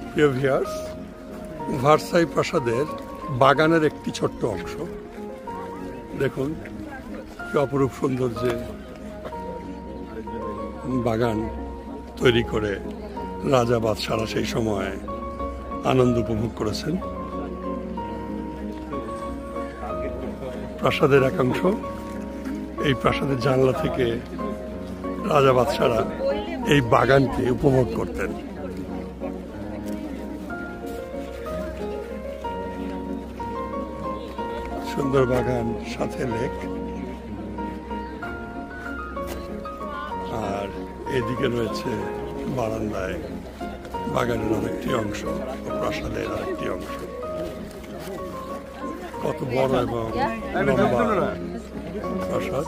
প্রিয় viewers, Versailles প্রাসাদের বাগানের একটি ছোট্ট অংশ দেখুন, কি অপরূপ সৌন্দর্যে বাগান তৈরি করে রাজা বাদশারা সেই সময় আনন্দ উপভোগ করেছেন। প্রাসাদের একাংশ, এই প্রাসাদের জানলা থেকে রাজা বাদশারা এই বাগানকে উপভোগ করতেন। সুন্দর বাগান, সাথে লেক, আর এদিকে রয়েছে বারান্দায় বাগানের আরেকটি অংশ, প্রাসাদের আরেকটি অংশ। কত বড় এবং লম্বা প্রাসাদ।